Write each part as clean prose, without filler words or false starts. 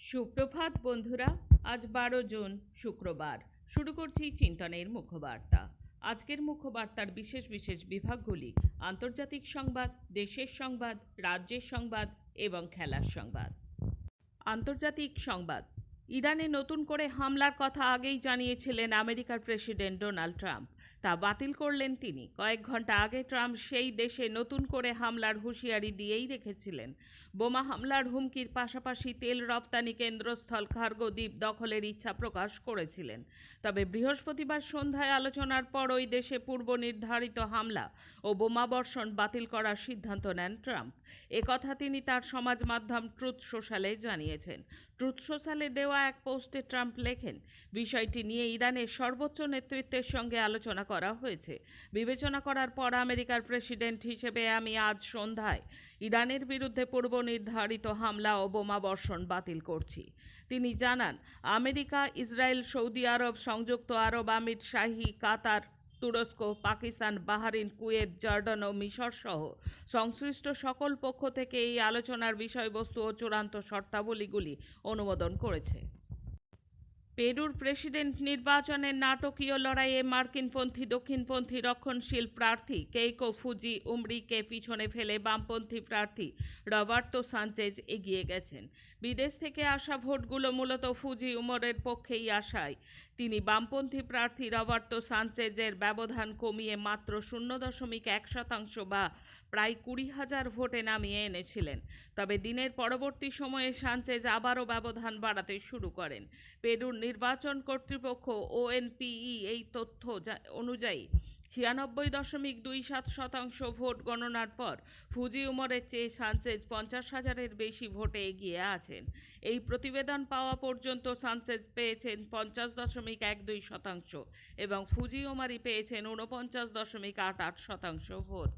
সুপ্রভাত বন্ধুরা। আজ 12 জুন শুক্রবার। শুরু করছি চিন্তনের মুখবার্তা। আজকের মুখবার্তার বিশেষ বিশেষ বিভাগগুলি: আন্তর্জাতিক সংবাদ, দেশের সংবাদ, রাজ্যের সংবাদ এবং খেলার সংবাদ। আন্তর্জাতিক সংবাদ। ইরানে নতুন করে হামলার কথা আগেই জানিয়েছিলেন আমেরিকার প্রেসিডেন্ট ডোনাল্ড ট্রাম্প। তা বাতিল করলেন তিনি। কয়েক ঘন্টা আগে ট্রাম্প সেই দেশে নতুন করে হামলার হুঁশিয়ারি দিয়েই রেখেছিলেন। বোমা হামলার হুমকির পাশাপাশি তেল রপ্তানি কেন্দ্রস্থল কার্গো দ্বীপ দখলের ইচ্ছা প্রকাশ করেছিলেন। তবে বৃহস্পতিবার সন্ধ্যায় আলোচনার পর ওই দেশে পূর্ব নির্ধারিত হামলা ও বোমাবর্ষণ বাতিল করার সিদ্ধান্ত নেন ট্রাম্প। একথা তিনি তার সমাজ মাধ্যম ট্রুথ সোশ্যালে জানিয়েছেন। ট্রুথ সোশ্যালে দেওয়া এক পোস্টে ট্রাম্প লেখেন, বিষয়টি নিয়ে ইরানের সর্বোচ্চ নেতৃত্বের সঙ্গে আলোচনা করা হয়েছে। বিবেচনা করার পর আমেরিকার প্রেসিডেন্ট হিসেবে আমি আজ সন্ধ্যায় ইরানের বিরুদ্ধে পূর্ব নির্ধারিত হামলা ও বোমাবর্ষণ বাতিল করছি। তিনি জানান, আমেরিকা, ইসরায়েল, সৌদি আরব, সংযুক্ত আরব আমিরশাহী, কাতার, তুরস্ক, পাকিস্তান, বাহরাইন, কুয়েত, জর্ডান ও মিশর সহ সংশ্লিষ্ট সকল পক্ষ থেকে এই আলোচনার বিষয়বস্তু ও চূড়ান্ত শর্তাবলীগুলি অনুমোদন করেছে। পেরুর প্রেসিডেন্ট নির্বাচনের নাটকীয় লড়াইয়ে মার্কিনপন্থী দক্ষিণপন্থী রক্ষণশীল প্রার্থী কেইকো ফুজি উমরিকে পিছনে ফেলে বামপন্থী প্রার্থী রবার্তো সানচেজ এগিয়ে গেছেন। বিদেশ থেকে আসা ভোটগুলো মূলত ফুজি উমরের পক্ষেই আসায় তিনি বামপন্থী প্রার্থী রবার্তো সানচেজের ব্যবধান কমিয়ে মাত্র 0.1% বা প্রায় 20,000 ভোটে নামিয়ে এনেছিলেন। তবে দিনের পরবর্তী সময়ে সানচেজ আবারও ব্যবধান বাড়াতে শুরু করেন। পেরুর নির্বাচন কর্তৃপক্ষ ওএনপিই এই তথ্য অনুযায়ী 96.27% ভোট গণনার পর ফুজি উমরের চেয়ে সানচেজ 50,000-এর বেশি ভোটে এগিয়ে আছেন। এই প্রতিবেদন পাওয়া পর্যন্ত সানচেজ পেয়েছেন 50.12% এবং ফুজি উমারি পেয়েছেন 49.88% ভোট।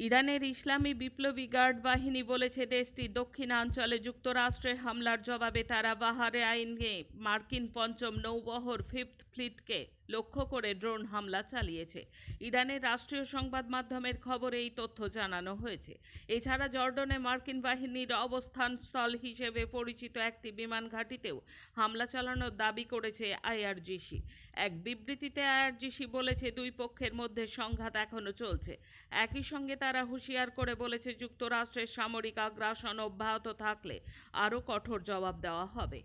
ইরানের ইসলামী বিপ্লবী গার্ড বাহিনী বলেছে, দেশটির দক্ষিণাঞ্চলে যুক্তরাষ্ট্রের হামলার জবাবে তারা বাহরাইনে মার্কিন পঞ্চম নৌবহর ফিফথ ফ্লিটকে লক্ষ্য করে ড্রোন হামলা চালিয়েছে। ইরানের রাষ্ট্রীয় সংবাদ মাধ্যমের খবরে এই তথ্য জানানো হয়েছে। এছাড়া জর্ডনে মার্কিন বাহিনীর অবস্থানস্থল হিসেবে পরিচিত একটি বিমান ঘাঁটিতেও হামলা চালানোর দাবি করেছে আইআরজিসি। এক বিবৃতিতে আইআরজিসি বলেছে, দুই পক্ষের মধ্যে সংঘাত এখনো চলছে। একই সঙ্গে তারা হুঁশিয়ার করে বলেছে, যুক্তরাষ্ট্রের সামরিক আগ্রাসন অব্যাহত থাকলে আরও কঠোর জবাব দেওয়া হবে।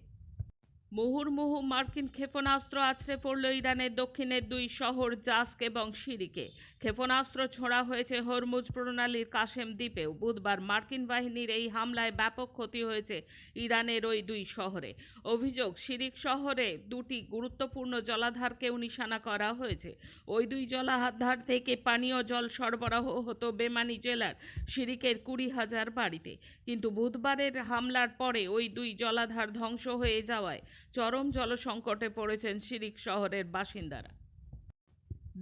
মুহুর্মুহু মার্কিন ক্ষেপণাস্ত্র আছড়ে পড়ল ইরানের দক্ষিণের দুই শহর জাস্ক এবং শিরিকে। ক্ষেপণাস্ত্র ছোড়া হয়েছে হরমুজ প্রণালীর কাশেম দ্বীপেও। বুধবার মার্কিন বাহিনীর এই হামলায় ব্যাপক ক্ষতি হয়েছে ইরানের ওই দুই শহরে। অভিযোগ, শিরিক শহরে দুটি গুরুত্বপূর্ণ জলাধারকেও নিশানা করা হয়েছে। ওই দুই জলাধার থেকে পানীয় জল সরবরাহ হতো বেমানি জেলার শিরিকের 20,000 বাড়িতে। কিন্তু বুধবারের হামলার পরে ওই দুই জলাধার ধ্বংস হয়ে যাওয়ায় চরম জলসংকটে পড়েছেন শিরিক শহরের বাসিন্দারা।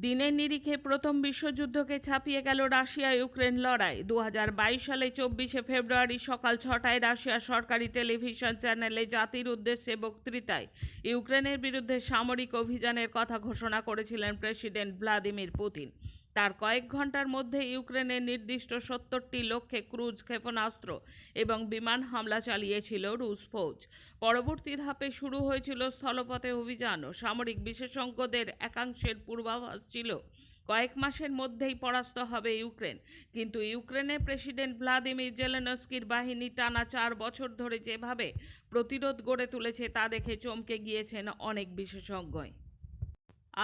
দিনের নিরিখে প্রথম বিশ্বযুদ্ধকে ছাপিয়ে গেল রাশিয়া ইউক্রেন লড়াই। 2022 সালে 24 ফেব্রুয়ারি সকাল 6টায় রাশিয়ার সরকারি টেলিভিশন চ্যানেলে জাতির উদ্দেশ্যে বক্তৃতায় ইউক্রেনের বিরুদ্ধে সামরিক অভিযানের কথা ঘোষণা করেছিলেন প্রেসিডেন্ট ভ্লাদিমির পুতিন। তার কয়েক ঘন্টার মধ্যে ইউক্রেনের নির্দিষ্ট 70টি লক্ষ্যে ক্রুজ ক্ষেপণাস্ত্র এবং বিমান হামলা চালিয়েছিল রুশ ফৌজ। পরবর্তী ধাপে শুরু হয়েছিল স্থলপথে অভিযানও। সামরিক বিশেষজ্ঞদের একাংশের পূর্বাভাস ছিল কয়েক মাসের মধ্যেই পরাস্ত হবে ইউক্রেন। কিন্তু ইউক্রেনের প্রেসিডেন্ট ভ্লাদিমির জেলেনস্কির বাহিনী টানা 4 বছর ধরে যেভাবে প্রতিরোধ গড়ে তুলেছে তা দেখে চমকে গিয়েছেন অনেক বিশেষজ্ঞই।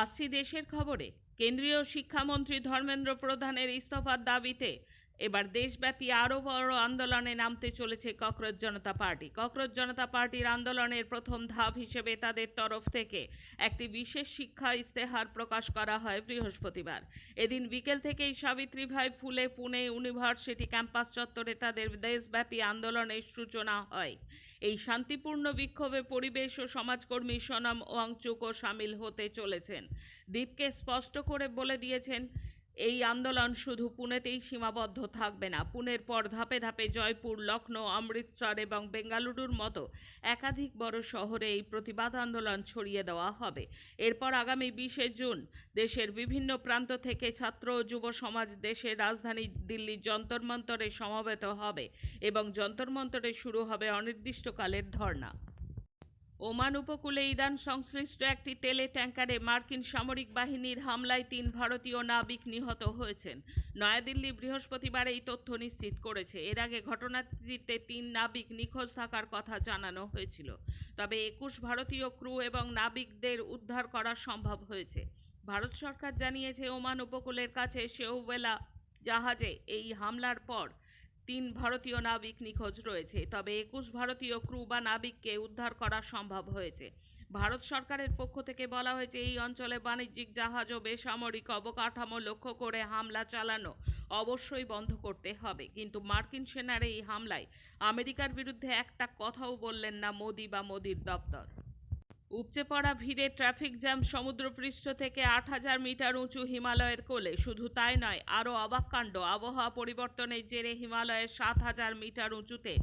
আসছি দেশের খবরে। কেন্দ্রীয় শিক্ষামন্ত্রী ধর্মেন্দ্র প্রধানের ইস্তফার দাবিতে এবার দেশব্যাপী আরও বড় আন্দোলনে নামতে চলেছে ককরোচ জনতা পার্টি। ককরোচ জনতা পার্টির আন্দোলনের প্রথম ধাপ হিসেবে তাদের তরফ থেকে একটি বিশেষ শিক্ষা ইস্তেহার প্রকাশ করা হয় বৃহস্পতিবার। এদিন বিকেল থেকেই সাবিত্রীবাই ফুলে পুনে ইউনিভার্সিটি ক্যাম্পাস চত্বরে তাদের দেশব্যাপী আন্দোলনের সূচনা হয়। এই শান্তিপূর্ণ বিক্ষোভে পরিবেশ ও সমাজকর্মী সোনম ওয়াংচুকও সামিল হতে চলেছেন। দ্বীপকে স্পষ্ট করে বলে দিয়েছেন এই আন্দোলন শুধু পুনেতেই সীমাবদ্ধ থাকবে না। পুনের পর ধাপে ধাপে জয়পুর, লখনৌ, অমৃতসর এবং বেঙ্গালুরুর মতো একাধিক বড় শহরে এই প্রতিবাদ আন্দোলন ছড়িয়ে দেওয়া হবে। এরপর আগামী 20শে জুন দেশের বিভিন্ন প্রান্ত থেকে ছাত্র ও যুব সমাজ দেশের রাজধানী দিল্লির যন্তর মন্তরে সমবেত হবে এবং যন্তর মন্তরে শুরু হবে অনির্দিষ্টকালের ধর্ণা। ওমান উপকূলে ইরান সংশ্লিষ্ট একটি তেলের ট্যাঙ্কারে মার্কিন সামরিক বাহিনীর হামলায় 3 ভারতীয় নাবিক নিহত হয়েছেন। নয়াদিল্লি বৃহস্পতিবার এই তথ্য নিশ্চিত করেছে। এর আগে ঘটনাটিতে 3 নাবিক নিখোঁজ থাকার কথা জানানো হয়েছিল, তবে 21 ভারতীয় ক্রু এবং নাবিকদের উদ্ধার করা সম্ভব হয়েছে। ভারত সরকার জানিয়েছে ওমান উপকূলের কাছে শেওভেলা জাহাজে এই হামলার পর 3 ভারতীয় নাবিক নিখোঁজ রয়েছে, তবে 21 ভারতীয় ক্রু বা নাবিককে উদ্ধার করা সম্ভব হয়েছে। ভারত সরকারের পক্ষ থেকে বলা হয়েছে, এই অঞ্চলে বাণিজ্যিক জাহাজ ও বেসামরিক অবকাঠামো লক্ষ্য করে হামলা চালানো অবশ্যই বন্ধ করতে হবে। কিন্তু মার্কিন সেনার এই হামলায় আমেরিকার বিরুদ্ধে একটা কথাও বললেন না মোদি বা মোদির দপ্তর। উপচে পড়া ভিড়ে ট্রাফিক জ্যাম, সমুদ্রপৃষ্ঠ থেকে 8000 মিটার উঁচু হিমালয়ের কোলে। শুধু তাই নয়, আরও অবাক কাণ্ড, আবহাওয়া পরিবর্তনের জেরে হিমালয়ের 7000 মিটার উঁচুতে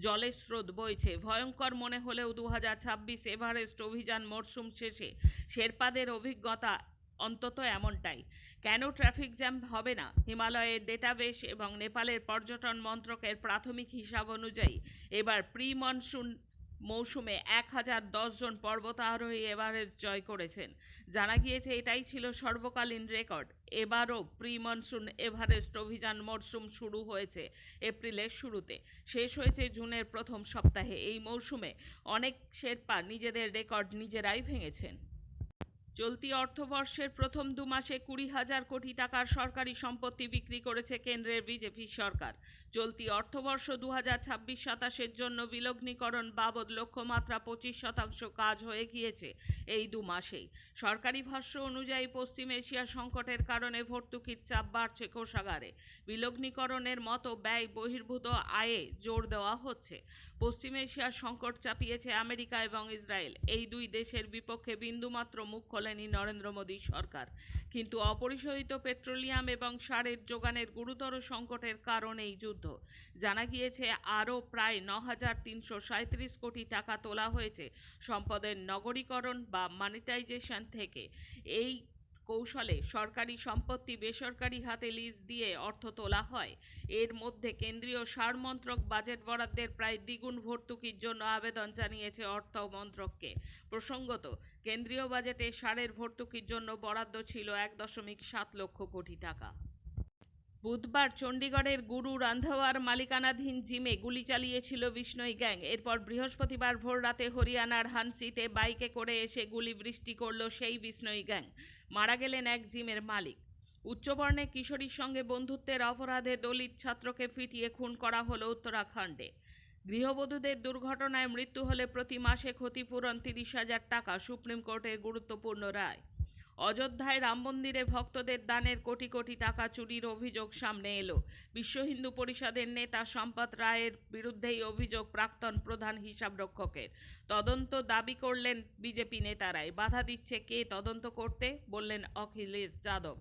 জলের স্রোত বইছে। ভয়ঙ্কর মনে হলেও 2026 এভারেস্ট অভিযান মরশুম শেষে শেরপাদের অভিজ্ঞতা অন্তত এমনটাই। কেন ট্রাফিক জ্যাম হবে না? হিমালয়ের ডেটাবেস এবং নেপালের পর্যটন মন্ত্রকের প্রাথমিক হিসাব অনুযায়ী এবার প্রি মনসুন মৌসুমে 1010 জন পর্বতারোহী এভারেস্ট জয় করেছেন। জানা গিয়েছে এটাই ছিল সর্বকালীন রেকর্ড। এবারও প্রি মনসুন এভারেস্ট অভিযান মরশুম শুরু হয়েছে এপ্রিলের শুরুতে, শেষ হয়েছে জুনের প্রথম সপ্তাহে। এই মৌসুমে অনেক শেরপা নিজেদের রেকর্ড নিজেরাই ভেঙেছেন। চলতি অর্থবর্ষের প্রথম 2 মাসে 20,000 কোটি টাকার সরকারি সম্পত্তি বিক্রি করেছে কেন্দ্রের বিজেপি সরকার। চলতি অর্থবর্ষ 2026-27-এর জন্য বিলগ্নীকরণ বাবদ লক্ষ্যমাত্রা 25% কাজ হয়ে গিয়েছে এই 2 মাসেই। সরকারি ভাষ্য অনুযায়ী পশ্চিম এশিয়া সংকটের কারণে ভর্তুকির চাপ বাড়ছে কোষাগারে। বিলগ্নীকরণের মতো ব্যয় বহির্ভূত আয়ে জোর দেওয়া হচ্ছে। পশ্চিম এশিয়ার সংকট চাপিয়েছে আমেরিকা এবং ইসরায়েল। এই দুই দেশের বিপক্ষে বিন্দুমাত্র মুখ খোলেনি নরেন্দ্র মোদী সরকার। কিন্তু অপরিশোধিত পেট্রোলিয়াম এবং সারের যোগানের গুরুতর সংকটের কারণে এই যুদ্ধ। জানা গিয়েছে আরও প্রায় 9,337 কোটি টাকা তোলা হয়েছে সম্পদের নগরীকরণ বা মনিটাইজেশন থেকে। এই কৌশলে সরকারি সম্পত্তি বেসরকারি হাতে লিজ দিয়ে অর্থ তোলা হয়। এর মধ্যে কেন্দ্রীয় সার মন্ত্রক বাজেট বরাদ্দের প্রায় দ্বিগুণ ভর্তুকির জন্য আবেদন জানিয়েছে অর্থ মন্ত্রককে। প্রসঙ্গত, কেন্দ্রীয় বাজেটে সারের ভর্তুকির জন্য বরাদ্দ ছিল 1.7 লক্ষ কোটি টাকা। বুধবার চণ্ডীগড়ের গুরু রান্ধাওয়ার মালিকানাধীন জিমে গুলি চালিয়েছিল বিষ্ণই গ্যাং। এরপর বৃহস্পতিবার ভোররাতে হরিয়ানার হানসিতে বাইকে করে এসে গুলি বৃষ্টি করল সেই বিষ্ণই গ্যাং। মারা গেলেন এক জিমের মালিক। উচ্চবর্ণের কিশোরীর সঙ্গে বন্ধুত্বের অপরাধে দলিত ছাত্রকে পিটিয়ে খুন করা হলো উত্তরাখণ্ডে। গৃহবধূদের দুর্ঘটনায় মৃত্যু হলে প্রতি মাসে ক্ষতিপূরণ 30,000 টাকা, সুপ্রিম কোর্টের গুরুত্বপূর্ণ রায়। অযোধ্যায় রাম মন্দিরে ভক্তদের দানের কোটি কোটি টাকা চুরির অভিযোগ সামনে এলো। বিশ্ব হিন্দু পরিষদের নেতা সম্পত রায়ের বিরুদ্ধেই অভিযোগ প্রাক্তন প্রধান হিসাবরক্ষকের। তদন্ত দাবি করলেন বিজেপি নেতারাই। বাধা দিচ্ছে কে তদন্ত করতে, বললেন অখিলেশ যাদব।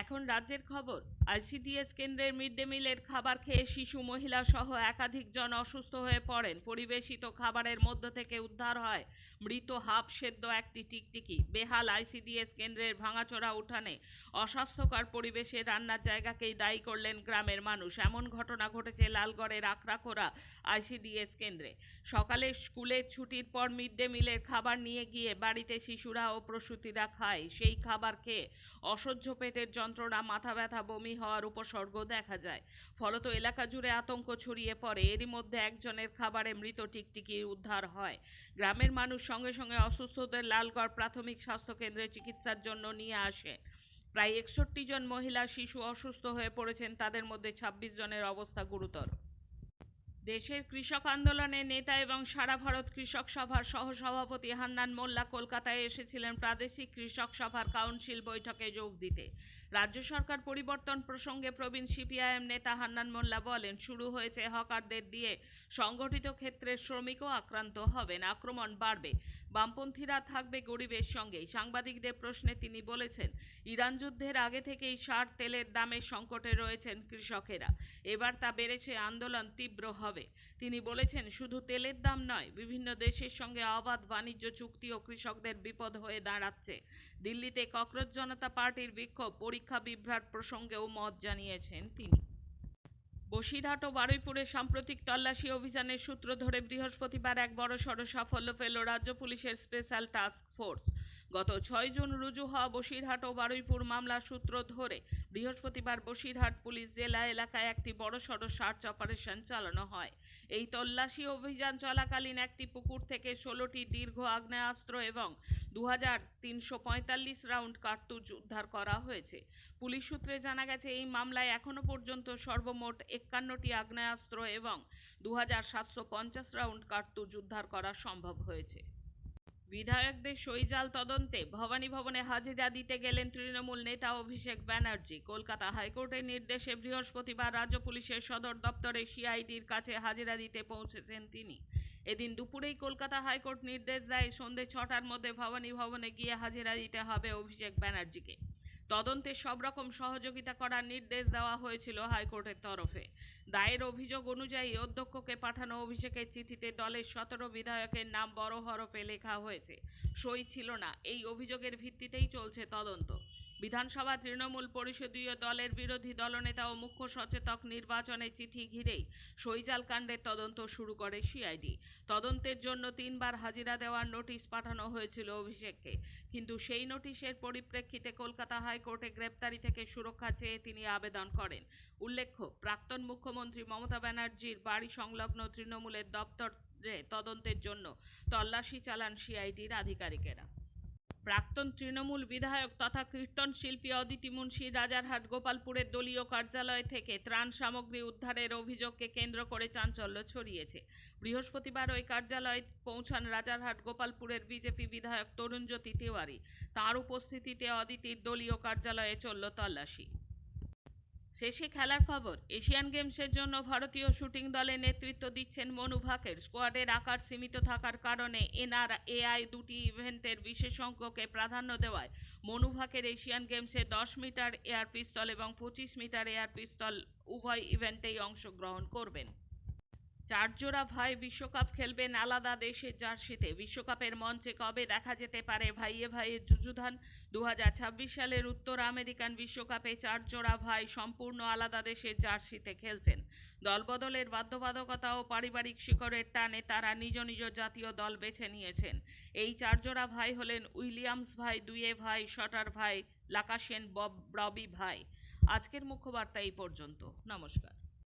এখন রাজ্যের খবর। আইসিডিএস কেন্দ্রের মিড ডে মিলের খাবার খেয়ে শিশু, মহিলা সহ একাধিক জন অসুস্থ হয়ে পড়েন। পরিবেশিত খাবারের মধ্য থেকে উদ্ধার হয় মৃত হাফ সেদ্ধ একটি টিকটিকি। বেহাল আইসিডিএস কেন্দ্রের ভাঙাচোরা উঠানে অস্বাস্থ্যকর পরিবেশে রান্নার জায়গাকেই দায়ী করলেন গ্রামের মানুষ। এমন ঘটনা ঘটেছে লালগড়ের আখড়াখোরা আইসিডিএস কেন্দ্রে। সকালে স্কুলের ছুটির পর মিড ডে মিলের খাবার নিয়ে গিয়ে বাড়িতে শিশুরা ও প্রসূতিরা খায়। সেই খাবার খেয়ে অসহ্য পেটের যন্ত্রণা, মাথা ব্যথা, বমি হওয়ার উপসর্গ দেখা যায়। ফলত এলাকা জুড়ে আতঙ্ক ছড়িয়ে পড়ে। এরই মধ্যে একজনের খাবারে মৃত টিকটিকি উদ্ধার হয়। গ্রামের মানুষ সঙ্গে সঙ্গে অসুস্থদের লালগড় প্রাথমিক স্বাস্থ্য কেন্দ্রে চিকিৎসার জন্য নিয়ে আসে। প্রায় 61 জন মহিলা, শিশু অসুস্থ হয়ে পড়েছেন, তাদের মধ্যে 26 জনের অবস্থা গুরুতর। দেশের কৃষক আন্দোলনের নেতা এবং সারা ভারত কৃষক সভার সহসভাপতি হান্নান মোল্লা কলকাতায় এসেছিলেন প্রাদেশিক কৃষক সভার কাউন্সিল বৈঠকে যোগ দিতে। রাজ্য সরকার পরিবর্তন প্রসঙ্গে প্রবীণ সিপিআইএম নেতা হান্নান মোল্লা বলেন, শুরু হয়েছে হকারদের দিয়ে, সংগঠিত ক্ষেত্রে শ্রমিকও আক্রান্ত হবেন, আক্রমণ বাড়বে, বামপন্থীরা থাকবে গরিবের সঙ্গেই। সাংবাদিকদের প্রশ্নে তিনি বলেছেন, ইরান যুদ্ধের আগে থেকেই সার তেলের দামের সংকটে রয়েছেন কৃষকেরা, এবার তা বেড়েছে, আন্দোলন তীব্র হবে। তিনি বলেছেন, শুধু তেলের দাম নয়, বিভিন্ন দেশের সঙ্গে অবাধ বাণিজ্য চুক্তিও কৃষকদের বিপদ হয়ে দাঁড়াচ্ছে। দিল্লিতে ককরোচ জনতা পার্টির বিক্ষোভ, পরীক্ষা বিভ্রাট প্রসঙ্গেও মত জানিয়েছেন তিনি। বসিরহাট ও বারুইপুরে সাম্প্রতিক তল্লাশি অভিযানের সূত্র ধরে বৃহস্পতিবার এক বড়সড় সাফল্য পেল রাজ্য পুলিশের স্পেশাল টাস্ক ফোর্স। গত 6 জুন রুজু হওয়া বসিরহাট ও বারুইপুর মামলার সূত্র ধরে বৃহস্পতিবার বসিরহাট পুলিশ জেলা এলাকায় একটি বড়সড় সার্চ অপারেশন চালানো হয়। এই তল্লাশি অভিযান চলাকালীন একটি পুকুর থেকে 16টি দীর্ঘ আগ্নেয়াস্ত্র এবং 2345 রাউন্ড কার্তুজ উদ্ধার করা হয়েছে। পুলিশ সূত্রে জানা গেছে, এই মামলায় এখনো পর্যন্ত সর্বমোট 51টি আগ্নেয়াস্ত্র এবং 2750 রাউন্ড কার্তুজ উদ্ধার করা সম্ভব হয়েছে। বিধায়কদের সইজাল তদন্তে ভবানী ভবনে হাজিরা দিতে গেলেন তৃণমূল নেতা অভিষেক ব্যানার্জি। কলকাতা হাইকোর্টের নির্দেশে বৃহস্পতিবার রাজ্য পুলিশের সদর দপ্তরে সিআইডির কাছে হাজিরা দিতে পৌঁছেছেন তিনি। এদিন দুপুরেই কলকাতা হাইকোর্ট নির্দেশ দেয়, সন্ধ্যে 6টার মধ্যে ভবানী ভবনে গিয়ে হাজিরা দিতে হবে অভিষেক ব্যানার্জিকে। তদন্তে সব রকম সহযোগিতা করার নির্দেশ দেওয়া হয়েছিল হাইকোর্টের তরফে। দায়ের অভিযোগ অনুযায়ী অধ্যক্ষকে পাঠানো অভিষেকের চিঠিতে দলের 17 বিধায়কের নাম বড় হরফে লেখা হয়েছে, সই ছিল না। এই অভিযোগের ভিত্তিতেই চলছে তদন্ত। বিধানসভা তৃণমূল পরিষদীয় দলের বিরোধী দলনেতা ও মুখ্য সচেতক নির্বাচনের চিঠি ঘিরেই সইজাল কাণ্ডের তদন্ত শুরু করে সিআইডি। তদন্তের জন্য 3বার হাজিরা দেওয়ার নোটিশ পাঠানো হয়েছিল অভিষেককে, কিন্তু সেই নোটিশের পরিপ্রেক্ষিতে কলকাতা হাইকোর্টে গ্রেপ্তারি থেকে সুরক্ষা চেয়ে তিনি আবেদন করেন। উল্লেখ্য, প্রাক্তন মুখ্যমন্ত্রী মমতা ব্যানার্জির বাড়ি সংলগ্ন তৃণমূলের দপ্তরে তদন্তের জন্য তল্লাশি চালান সিআইডির আধিকারিকেরা। প্রাক্তন তৃণমূল বিধায়ক তথা কীর্তন শিল্পী অদিতি মুন্সির রাজারহাট গোপালপুরের দলীয় কার্যালয় থেকে ত্রাণ সামগ্রী উদ্ধারের অভিযোগকে কেন্দ্র করে চাঞ্চল্য ছড়িয়েছে। বৃহস্পতিবার ওই কার্যালয়ে পৌঁছান রাজারহাট গোপালপুরের বিজেপি বিধায়ক তরুণজ্যোতি তিওয়ারি। তাঁর উপস্থিতিতে অদিতির দলীয় কার্যালয়ে চলল তল্লাশি। শেষে খেলার খবর। এশিয়ান গেমসের জন্য ভারতীয় শুটিং দলে নেতৃত্ব দিচ্ছেন মনু ভাকের। স্কোয়াডের আকার সীমিত থাকার কারণে এনআরএআই দুটি ইভেন্টের বিশেষজ্ঞকে প্রাধান্য দেওয়ায় মনু ভাকের এশিয়ান গেমসে 10 মিটার এয়ার পিস্তল এবং 25 মিটার এয়ার পিস্তল উভয় ইভেন্টেই অংশগ্রহণ করবেন। 4 জোড়া ভাই বিশ্বকাপ খেলবেন আলাদা দেশের জার্সিতে। বিশ্বকাপের মঞ্চে কবে দেখা যেতে পারে ভাইয়ে ভাইয়ে যুযুধান? 2026 সালের উত্তর আমেরিকান বিশ্বকাপে 4 জোড়া ভাই সম্পূর্ণ আলাদা দেশের জার্সিতে খেলছেন। দলবদলের বাধ্যবাধকতা ও পারিবারিক শিকড়ের টানে তারা নিজ নিজ জাতীয় দল বেছে নিয়েছেন। এই 4 জোড়া ভাই হলেন উইলিয়ামস ভাই, দুয়ে ভাই, শটার ভাই, লাকাশেন ববি ভাই। আজকের মুখ্য বার্তা এই পর্যন্ত। নমস্কার।